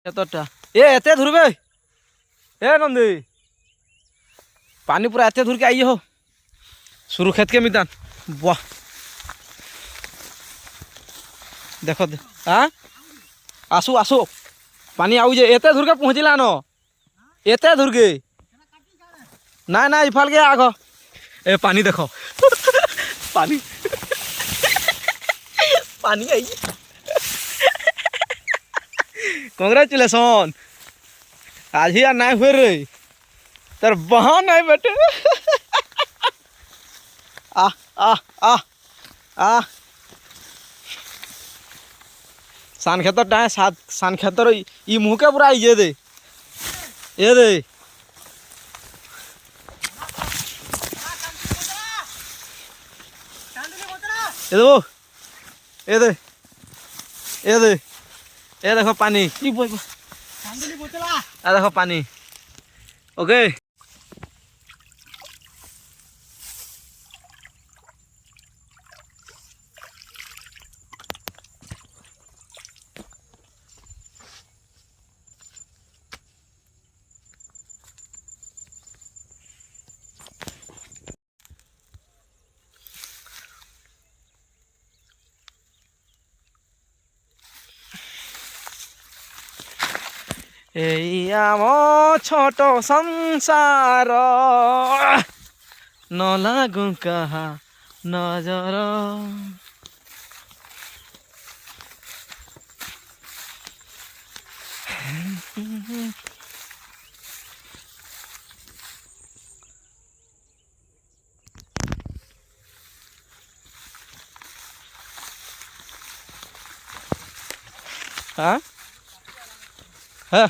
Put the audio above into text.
এতটা এতে ধরবে নন্দী पानी पूरा एते धुर के आई हो शुरू खेत के मितान वाह देखो हाँ आसू आसू पानी आउ जे एते धुर के पहुँचला न एते धुर के ना ना इफाल के आग ए पानी देखो पानी पानी आई कांग्रेचुलेसन आज ही यार नहीं हुए रे तर वहाँ नहीं बेटे आ आ आ आ सान खेतर टाइम सात सान खेतर ई मुँह के पूरा ये दे ये दे ये दो ये दे ये दे ये देखो पानी आ देखो पानी ओके এই আমার ছোট সংসার ন লাগু কাহা নজর হ্যাঁ হ্যাঁ